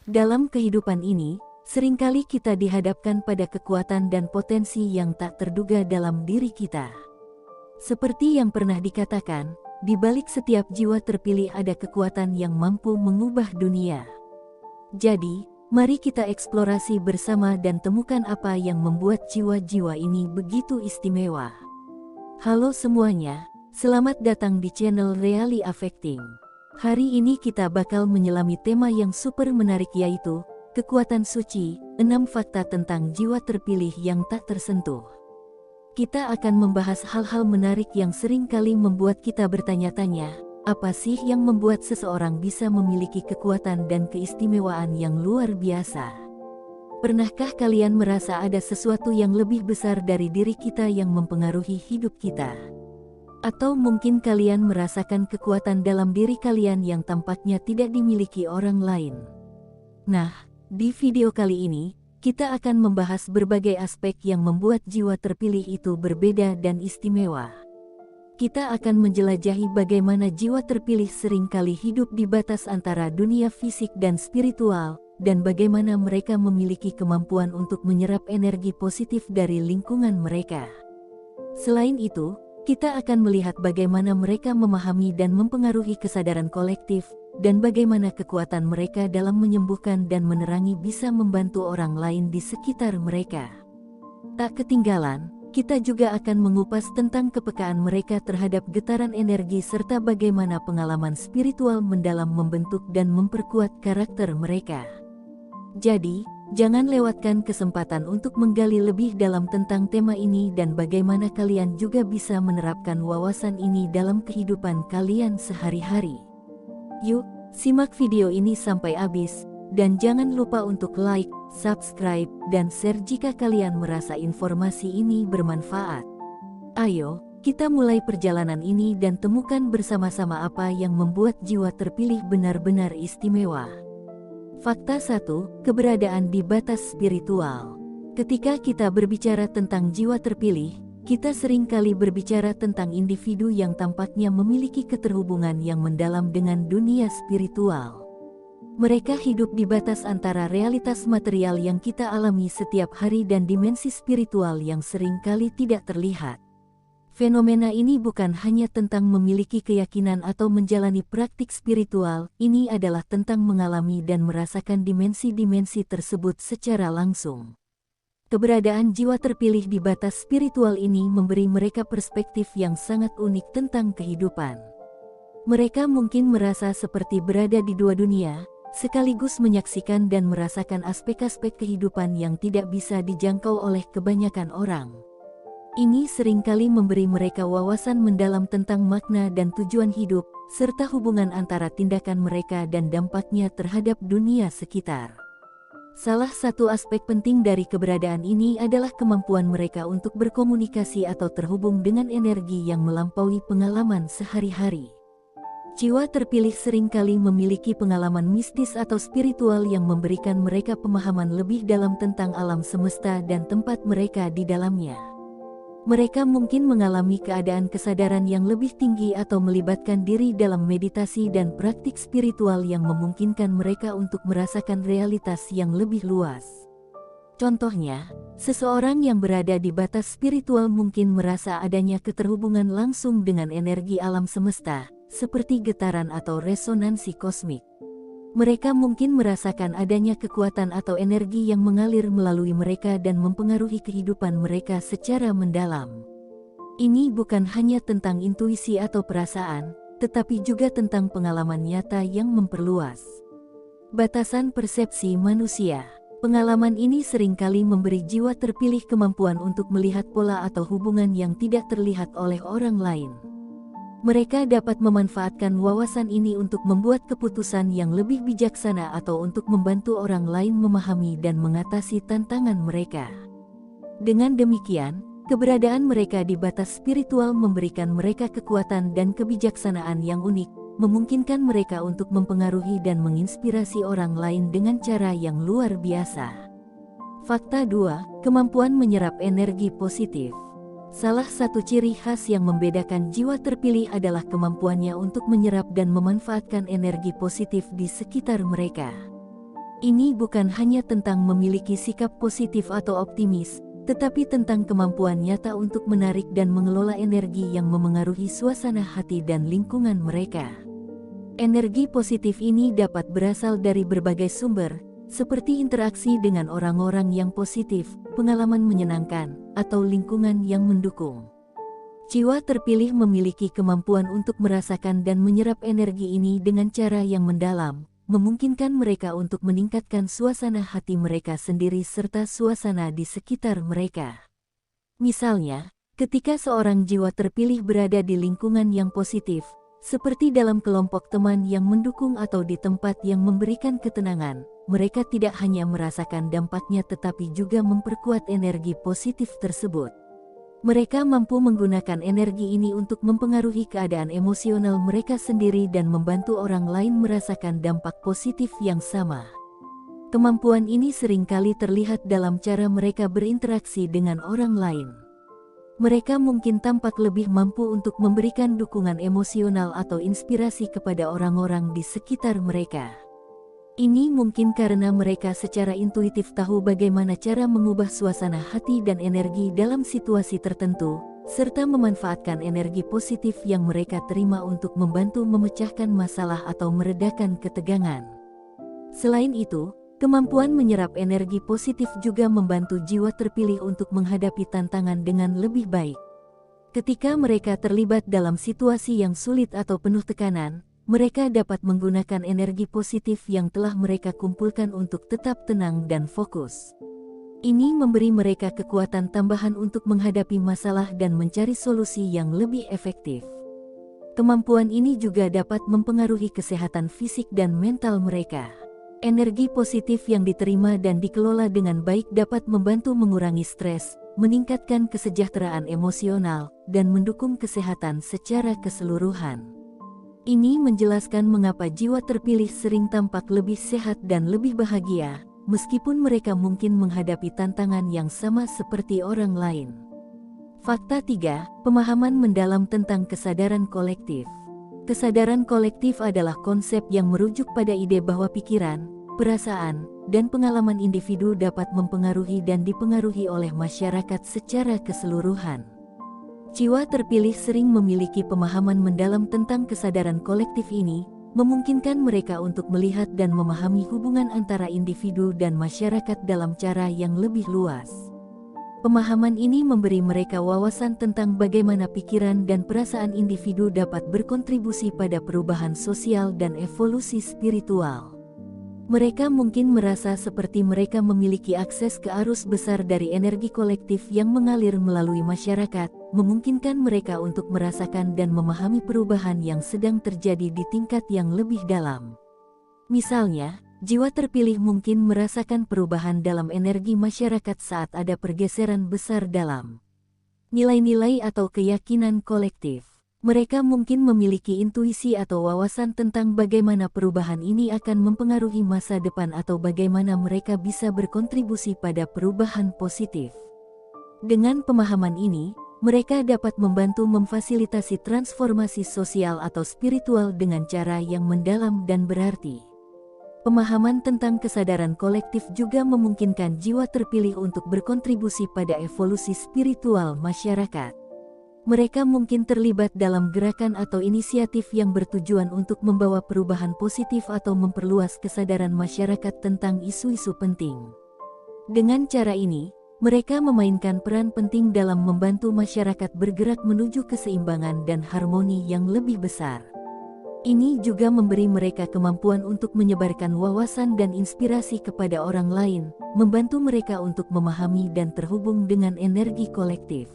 Dalam kehidupan ini, seringkali kita dihadapkan pada kekuatan dan potensi yang tak terduga dalam diri kita. Seperti yang pernah dikatakan, di balik setiap jiwa terpilih ada kekuatan yang mampu mengubah dunia. Jadi, mari kita eksplorasi bersama dan temukan apa yang membuat jiwa-jiwa ini begitu istimewa. Halo semuanya, selamat datang di channel Really Affecting. Hari ini kita bakal menyelami tema yang super menarik, yaitu kekuatan suci, 6 fakta tentang jiwa terpilih yang tak tersentuh. Kita akan membahas hal-hal menarik yang sering kali membuat kita bertanya-tanya, apa sih yang membuat seseorang bisa memiliki kekuatan dan keistimewaan yang luar biasa? Pernahkah kalian merasa ada sesuatu yang lebih besar dari diri kita yang mempengaruhi hidup kita? Atau mungkin kalian merasakan kekuatan dalam diri kalian yang tampaknya tidak dimiliki orang lain? Nah, di video kali ini, kita akan membahas berbagai aspek yang membuat jiwa terpilih itu berbeda dan istimewa. Kita akan menjelajahi bagaimana jiwa terpilih seringkali hidup di batas antara dunia fisik dan spiritual, dan bagaimana mereka memiliki kemampuan untuk menyerap energi positif dari lingkungan mereka. Selain itu, kita akan melihat bagaimana mereka memahami dan mempengaruhi kesadaran kolektif, dan bagaimana kekuatan mereka dalam menyembuhkan dan menerangi bisa membantu orang lain di sekitar mereka. Tak ketinggalan, kita juga akan mengupas tentang kepekaan mereka terhadap getaran energi serta bagaimana pengalaman spiritual mendalam membentuk dan memperkuat karakter mereka. Jadi, jangan lewatkan kesempatan untuk menggali lebih dalam tentang tema ini dan bagaimana kalian juga bisa menerapkan wawasan ini dalam kehidupan kalian sehari-hari. Yuk, simak video ini sampai habis, dan jangan lupa untuk like, subscribe, dan share jika kalian merasa informasi ini bermanfaat. Ayo, kita mulai perjalanan ini dan temukan bersama-sama apa yang membuat jiwa terpilih benar-benar istimewa. Fakta 1. Keberadaan di batas spiritual. Ketika kita berbicara tentang jiwa terpilih, kita seringkali berbicara tentang individu yang tampaknya memiliki keterhubungan yang mendalam dengan dunia spiritual. Mereka hidup di batas antara realitas material yang kita alami setiap hari dan dimensi spiritual yang seringkali tidak terlihat. Fenomena ini bukan hanya tentang memiliki keyakinan atau menjalani praktik spiritual, ini adalah tentang mengalami dan merasakan dimensi-dimensi tersebut secara langsung. Keberadaan jiwa terpilih di batas spiritual ini memberi mereka perspektif yang sangat unik tentang kehidupan. Mereka mungkin merasa seperti berada di dua dunia, sekaligus menyaksikan dan merasakan aspek-aspek kehidupan yang tidak bisa dijangkau oleh kebanyakan orang. Ini seringkali memberi mereka wawasan mendalam tentang makna dan tujuan hidup, serta hubungan antara tindakan mereka dan dampaknya terhadap dunia sekitar. Salah satu aspek penting dari keberadaan ini adalah kemampuan mereka untuk berkomunikasi atau terhubung dengan energi yang melampaui pengalaman sehari-hari. Jiwa terpilih seringkali memiliki pengalaman mistis atau spiritual yang memberikan mereka pemahaman lebih dalam tentang alam semesta dan tempat mereka di dalamnya. Mereka mungkin mengalami keadaan kesadaran yang lebih tinggi atau melibatkan diri dalam meditasi dan praktik spiritual yang memungkinkan mereka untuk merasakan realitas yang lebih luas. Contohnya, seseorang yang berada di batas spiritual mungkin merasa adanya keterhubungan langsung dengan energi alam semesta, seperti getaran atau resonansi kosmik. Mereka mungkin merasakan adanya kekuatan atau energi yang mengalir melalui mereka dan mempengaruhi kehidupan mereka secara mendalam. Ini bukan hanya tentang intuisi atau perasaan, tetapi juga tentang pengalaman nyata yang memperluas batasan persepsi manusia. Pengalaman ini seringkali memberi jiwa terpilih kemampuan untuk melihat pola atau hubungan yang tidak terlihat oleh orang lain. Mereka dapat memanfaatkan wawasan ini untuk membuat keputusan yang lebih bijaksana atau untuk membantu orang lain memahami dan mengatasi tantangan mereka. Dengan demikian, keberadaan mereka di batas spiritual memberikan mereka kekuatan dan kebijaksanaan yang unik, memungkinkan mereka untuk mempengaruhi dan menginspirasi orang lain dengan cara yang luar biasa. Fakta 2. Kemampuan menyerap energi positif. Salah satu ciri khas yang membedakan jiwa terpilih adalah kemampuannya untuk menyerap dan memanfaatkan energi positif di sekitar mereka. Ini bukan hanya tentang memiliki sikap positif atau optimis, tetapi tentang kemampuan nyata untuk menarik dan mengelola energi yang memengaruhi suasana hati dan lingkungan mereka. Energi positif ini dapat berasal dari berbagai sumber, seperti interaksi dengan orang-orang yang positif, pengalaman menyenangkan, atau lingkungan yang mendukung. Jiwa terpilih memiliki kemampuan untuk merasakan dan menyerap energi ini dengan cara yang mendalam, memungkinkan mereka untuk meningkatkan suasana hati mereka sendiri serta suasana di sekitar mereka. Misalnya, ketika seorang jiwa terpilih berada di lingkungan yang positif, seperti dalam kelompok teman yang mendukung atau di tempat yang memberikan ketenangan, mereka tidak hanya merasakan dampaknya tetapi juga memperkuat energi positif tersebut. Mereka mampu menggunakan energi ini untuk mempengaruhi keadaan emosional mereka sendiri dan membantu orang lain merasakan dampak positif yang sama. Kemampuan ini seringkali terlihat dalam cara mereka berinteraksi dengan orang lain. Mereka mungkin tampak lebih mampu untuk memberikan dukungan emosional atau inspirasi kepada orang-orang di sekitar mereka. Ini mungkin karena mereka secara intuitif tahu bagaimana cara mengubah suasana hati dan energi dalam situasi tertentu, serta memanfaatkan energi positif yang mereka terima untuk membantu memecahkan masalah atau meredakan ketegangan. Selain itu, kemampuan menyerap energi positif juga membantu jiwa terpilih untuk menghadapi tantangan dengan lebih baik. Ketika mereka terlibat dalam situasi yang sulit atau penuh tekanan, mereka dapat menggunakan energi positif yang telah mereka kumpulkan untuk tetap tenang dan fokus. Ini memberi mereka kekuatan tambahan untuk menghadapi masalah dan mencari solusi yang lebih efektif. Kemampuan ini juga dapat mempengaruhi kesehatan fisik dan mental mereka. Energi positif yang diterima dan dikelola dengan baik dapat membantu mengurangi stres, meningkatkan kesejahteraan emosional, dan mendukung kesehatan secara keseluruhan. Ini menjelaskan mengapa jiwa terpilih sering tampak lebih sehat dan lebih bahagia, meskipun mereka mungkin menghadapi tantangan yang sama seperti orang lain. Fakta 3. Pemahaman mendalam tentang kesadaran kolektif. Kesadaran kolektif adalah konsep yang merujuk pada ide bahwa pikiran, perasaan, dan pengalaman individu dapat mempengaruhi dan dipengaruhi oleh masyarakat secara keseluruhan. Jiwa terpilih sering memiliki pemahaman mendalam tentang kesadaran kolektif ini, memungkinkan mereka untuk melihat dan memahami hubungan antara individu dan masyarakat dalam cara yang lebih luas. Pemahaman ini memberi mereka wawasan tentang bagaimana pikiran dan perasaan individu dapat berkontribusi pada perubahan sosial dan evolusi spiritual. Mereka mungkin merasa seperti mereka memiliki akses ke arus besar dari energi kolektif yang mengalir melalui masyarakat, memungkinkan mereka untuk merasakan dan memahami perubahan yang sedang terjadi di tingkat yang lebih dalam. Misalnya, jiwa terpilih mungkin merasakan perubahan dalam energi masyarakat saat ada pergeseran besar dalam nilai-nilai atau keyakinan kolektif. Mereka mungkin memiliki intuisi atau wawasan tentang bagaimana perubahan ini akan mempengaruhi masa depan atau bagaimana mereka bisa berkontribusi pada perubahan positif. Dengan pemahaman ini, mereka dapat membantu memfasilitasi transformasi sosial atau spiritual dengan cara yang mendalam dan berarti. Pemahaman tentang kesadaran kolektif juga memungkinkan jiwa terpilih untuk berkontribusi pada evolusi spiritual masyarakat. Mereka mungkin terlibat dalam gerakan atau inisiatif yang bertujuan untuk membawa perubahan positif atau memperluas kesadaran masyarakat tentang isu-isu penting. Dengan cara ini, mereka memainkan peran penting dalam membantu masyarakat bergerak menuju keseimbangan dan harmoni yang lebih besar. Ini juga memberi mereka kemampuan untuk menyebarkan wawasan dan inspirasi kepada orang lain, membantu mereka untuk memahami dan terhubung dengan energi kolektif.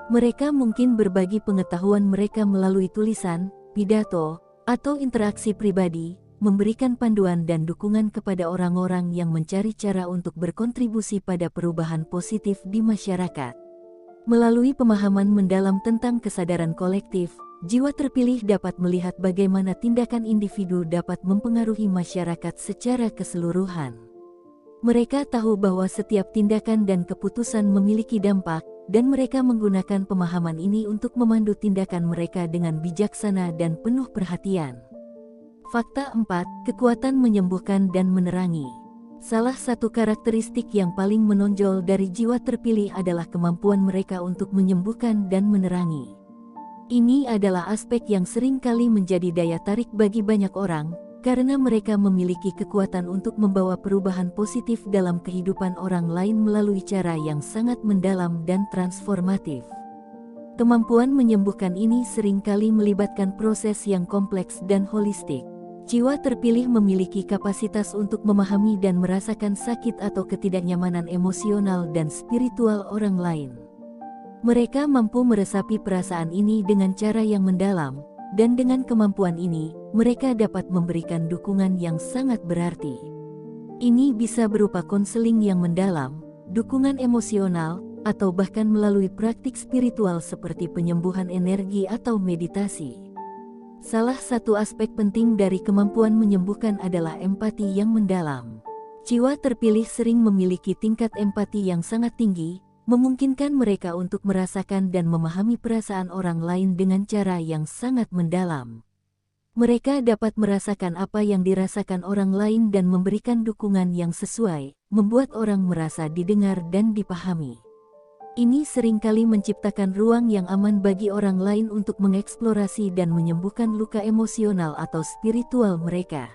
Mereka mungkin berbagi pengetahuan mereka melalui tulisan, pidato, atau interaksi pribadi, memberikan panduan dan dukungan kepada orang-orang yang mencari cara untuk berkontribusi pada perubahan positif di masyarakat. Melalui pemahaman mendalam tentang kesadaran kolektif, jiwa terpilih dapat melihat bagaimana tindakan individu dapat mempengaruhi masyarakat secara keseluruhan. Mereka tahu bahwa setiap tindakan dan keputusan memiliki dampak, dan mereka menggunakan pemahaman ini untuk memandu tindakan mereka dengan bijaksana dan penuh perhatian. Fakta 4, kekuatan menyembuhkan dan menerangi. Salah satu karakteristik yang paling menonjol dari jiwa terpilih adalah kemampuan mereka untuk menyembuhkan dan menerangi. Ini adalah aspek yang sering kali menjadi daya tarik bagi banyak orang, karena mereka memiliki kekuatan untuk membawa perubahan positif dalam kehidupan orang lain melalui cara yang sangat mendalam dan transformatif. Kemampuan menyembuhkan ini sering kali melibatkan proses yang kompleks dan holistik. Jiwa terpilih memiliki kapasitas untuk memahami dan merasakan sakit atau ketidaknyamanan emosional dan spiritual orang lain. Mereka mampu meresapi perasaan ini dengan cara yang mendalam, dan dengan kemampuan ini, mereka dapat memberikan dukungan yang sangat berarti. Ini bisa berupa konseling yang mendalam, dukungan emosional, atau bahkan melalui praktik spiritual seperti penyembuhan energi atau meditasi. Salah satu aspek penting dari kemampuan menyembuhkan adalah empati yang mendalam. Jiwa terpilih sering memiliki tingkat empati yang sangat tinggi, memungkinkan mereka untuk merasakan dan memahami perasaan orang lain dengan cara yang sangat mendalam. Mereka dapat merasakan apa yang dirasakan orang lain dan memberikan dukungan yang sesuai, membuat orang merasa didengar dan dipahami. Ini seringkali menciptakan ruang yang aman bagi orang lain untuk mengeksplorasi dan menyembuhkan luka emosional atau spiritual mereka.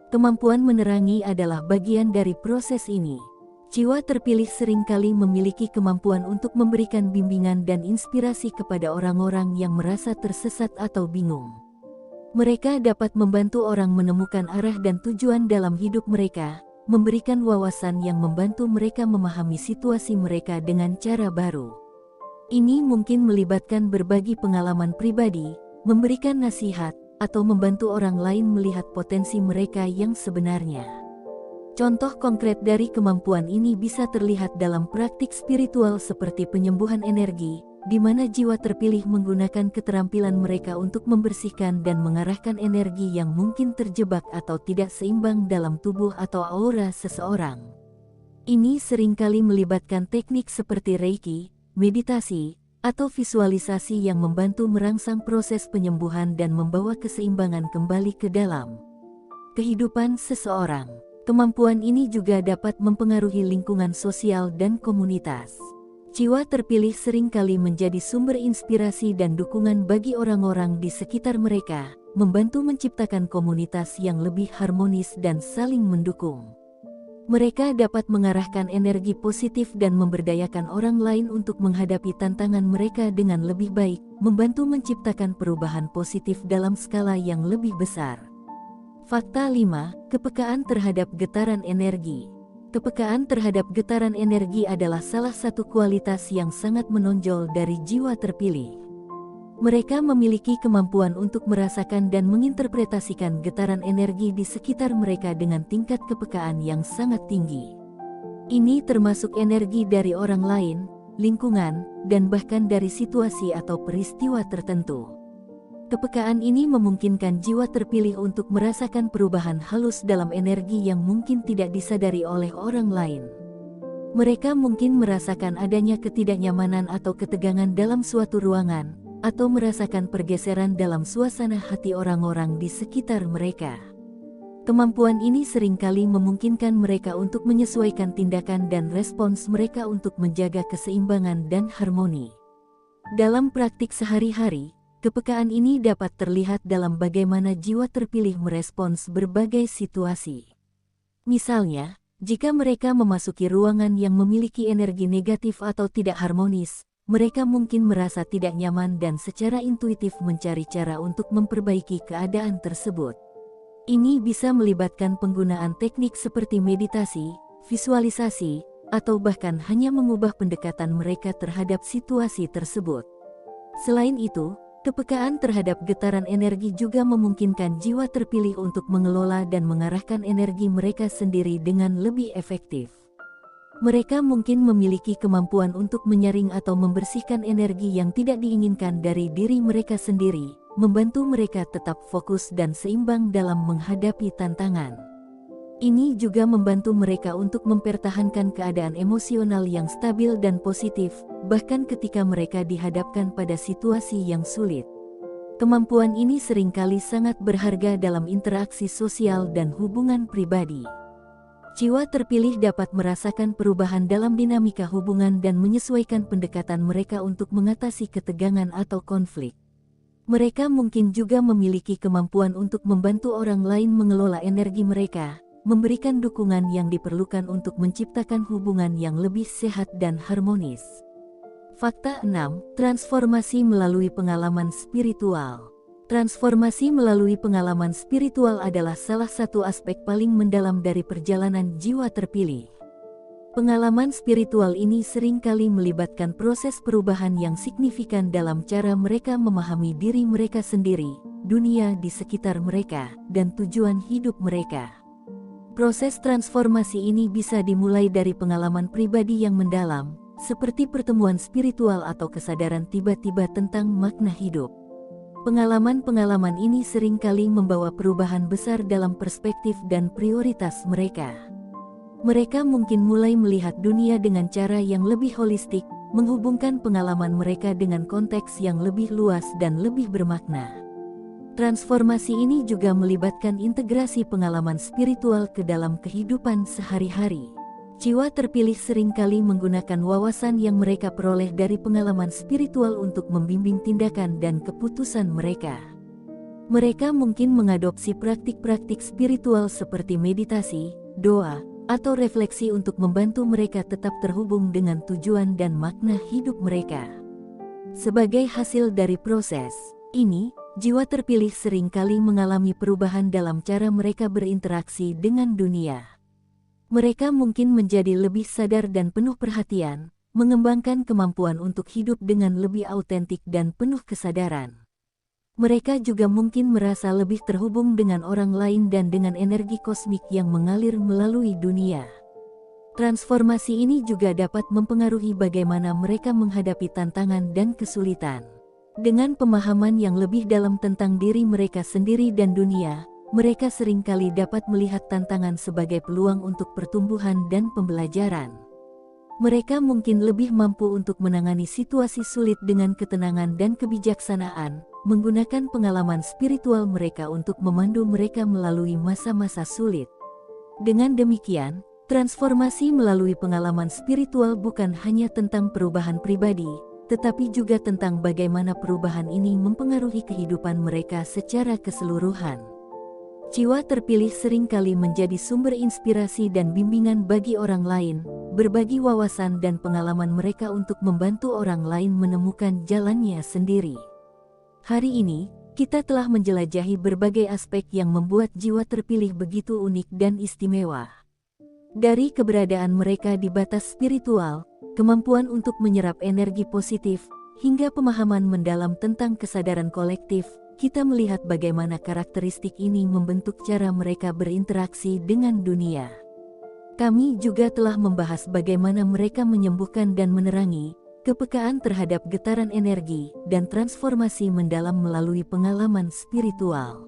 Kemampuan menerangi adalah bagian dari proses ini. Jiwa terpilih seringkali memiliki kemampuan untuk memberikan bimbingan dan inspirasi kepada orang-orang yang merasa tersesat atau bingung. Mereka dapat membantu orang menemukan arah dan tujuan dalam hidup mereka, memberikan wawasan yang membantu mereka memahami situasi mereka dengan cara baru. Ini mungkin melibatkan berbagi pengalaman pribadi, memberikan nasihat, atau membantu orang lain melihat potensi mereka yang sebenarnya. Contoh konkret dari kemampuan ini bisa terlihat dalam praktik spiritual seperti penyembuhan energi, di mana jiwa terpilih menggunakan keterampilan mereka untuk membersihkan dan mengarahkan energi yang mungkin terjebak atau tidak seimbang dalam tubuh atau aura seseorang. Ini seringkali melibatkan teknik seperti Reiki, meditasi, atau visualisasi yang membantu merangsang proses penyembuhan dan membawa keseimbangan kembali ke dalam kehidupan seseorang. Kemampuan ini juga dapat mempengaruhi lingkungan sosial dan komunitas. Jiwa terpilih seringkali menjadi sumber inspirasi dan dukungan bagi orang-orang di sekitar mereka, membantu menciptakan komunitas yang lebih harmonis dan saling mendukung. Mereka dapat mengarahkan energi positif dan memberdayakan orang lain untuk menghadapi tantangan mereka dengan lebih baik, membantu menciptakan perubahan positif dalam skala yang lebih besar. Fakta 5, kepekaan terhadap getaran energi. Kepekaan terhadap getaran energi adalah salah satu kualitas yang sangat menonjol dari jiwa terpilih. Mereka memiliki kemampuan untuk merasakan dan menginterpretasikan getaran energi di sekitar mereka dengan tingkat kepekaan yang sangat tinggi. Ini termasuk energi dari orang lain, lingkungan, dan bahkan dari situasi atau peristiwa tertentu. Kepekaan ini memungkinkan jiwa terpilih untuk merasakan perubahan halus dalam energi yang mungkin tidak disadari oleh orang lain. Mereka mungkin merasakan adanya ketidaknyamanan atau ketegangan dalam suatu ruangan, atau merasakan pergeseran dalam suasana hati orang-orang di sekitar mereka. Kemampuan ini seringkali memungkinkan mereka untuk menyesuaikan tindakan dan respons mereka untuk menjaga keseimbangan dan harmoni. Dalam praktik sehari-hari, kepekaan ini dapat terlihat dalam bagaimana jiwa terpilih merespons berbagai situasi. Misalnya, jika mereka memasuki ruangan yang memiliki energi negatif atau tidak harmonis, mereka mungkin merasa tidak nyaman dan secara intuitif mencari cara untuk memperbaiki keadaan tersebut. Ini bisa melibatkan penggunaan teknik seperti meditasi, visualisasi, atau bahkan hanya mengubah pendekatan mereka terhadap situasi tersebut. Selain itu, kepekaan terhadap getaran energi juga memungkinkan jiwa terpilih untuk mengelola dan mengarahkan energi mereka sendiri dengan lebih efektif. Mereka mungkin memiliki kemampuan untuk menyaring atau membersihkan energi yang tidak diinginkan dari diri mereka sendiri, membantu mereka tetap fokus dan seimbang dalam menghadapi tantangan. Ini juga membantu mereka untuk mempertahankan keadaan emosional yang stabil dan positif, bahkan ketika mereka dihadapkan pada situasi yang sulit. Kemampuan ini seringkali sangat berharga dalam interaksi sosial dan hubungan pribadi. Jiwa terpilih dapat merasakan perubahan dalam dinamika hubungan dan menyesuaikan pendekatan mereka untuk mengatasi ketegangan atau konflik. Mereka mungkin juga memiliki kemampuan untuk membantu orang lain mengelola energi mereka, memberikan dukungan yang diperlukan untuk menciptakan hubungan yang lebih sehat dan harmonis. Fakta 6. Transformasi melalui pengalaman spiritual. Transformasi melalui pengalaman spiritual adalah salah satu aspek paling mendalam dari perjalanan jiwa terpilih. Pengalaman spiritual ini seringkali melibatkan proses perubahan yang signifikan dalam cara mereka memahami diri mereka sendiri, dunia di sekitar mereka, dan tujuan hidup mereka. Proses transformasi ini bisa dimulai dari pengalaman pribadi yang mendalam, seperti pertemuan spiritual atau kesadaran tiba-tiba tentang makna hidup. Pengalaman-pengalaman ini seringkali membawa perubahan besar dalam perspektif dan prioritas mereka. Mereka mungkin mulai melihat dunia dengan cara yang lebih holistik, menghubungkan pengalaman mereka dengan konteks yang lebih luas dan lebih bermakna. Transformasi ini juga melibatkan integrasi pengalaman spiritual ke dalam kehidupan sehari-hari. Jiwa terpilih seringkali menggunakan wawasan yang mereka peroleh dari pengalaman spiritual untuk membimbing tindakan dan keputusan mereka. Mereka mungkin mengadopsi praktik-praktik spiritual seperti meditasi, doa, atau refleksi untuk membantu mereka tetap terhubung dengan tujuan dan makna hidup mereka. Sebagai hasil dari proses ini, jiwa terpilih seringkali mengalami perubahan dalam cara mereka berinteraksi dengan dunia. Mereka mungkin menjadi lebih sadar dan penuh perhatian, mengembangkan kemampuan untuk hidup dengan lebih autentik dan penuh kesadaran. Mereka juga mungkin merasa lebih terhubung dengan orang lain dan dengan energi kosmik yang mengalir melalui dunia. Transformasi ini juga dapat mempengaruhi bagaimana mereka menghadapi tantangan dan kesulitan. Dengan pemahaman yang lebih dalam tentang diri mereka sendiri dan dunia, mereka seringkali dapat melihat tantangan sebagai peluang untuk pertumbuhan dan pembelajaran. Mereka mungkin lebih mampu untuk menangani situasi sulit dengan ketenangan dan kebijaksanaan, menggunakan pengalaman spiritual mereka untuk memandu mereka melalui masa-masa sulit. Dengan demikian, transformasi melalui pengalaman spiritual bukan hanya tentang perubahan pribadi, tetapi juga tentang bagaimana perubahan ini mempengaruhi kehidupan mereka secara keseluruhan. Jiwa terpilih seringkali menjadi sumber inspirasi dan bimbingan bagi orang lain, berbagi wawasan dan pengalaman mereka untuk membantu orang lain menemukan jalannya sendiri. Hari ini, kita telah menjelajahi berbagai aspek yang membuat jiwa terpilih begitu unik dan istimewa. Dari keberadaan mereka di batas spiritual, kemampuan untuk menyerap energi positif, hingga pemahaman mendalam tentang kesadaran kolektif, kita melihat bagaimana karakteristik ini membentuk cara mereka berinteraksi dengan dunia. Kami juga telah membahas bagaimana mereka menyembuhkan dan menerangi kepekaan terhadap getaran energi dan transformasi mendalam melalui pengalaman spiritual.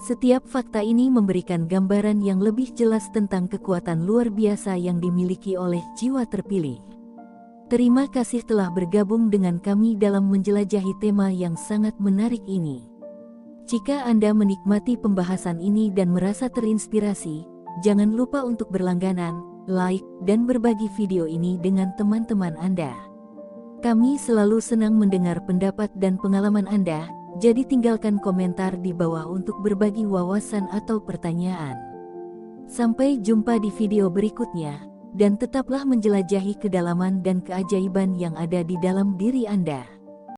Setiap fakta ini memberikan gambaran yang lebih jelas tentang kekuatan luar biasa yang dimiliki oleh jiwa terpilih. Terima kasih telah bergabung dengan kami dalam menjelajahi tema yang sangat menarik ini. Jika Anda menikmati pembahasan ini dan merasa terinspirasi, jangan lupa untuk berlangganan, like, dan berbagi video ini dengan teman-teman Anda. Kami selalu senang mendengar pendapat dan pengalaman Anda, jadi tinggalkan komentar di bawah untuk berbagi wawasan atau pertanyaan. Sampai jumpa di video berikutnya. Dan tetaplah menjelajahi kedalaman dan keajaiban yang ada di dalam diri Anda.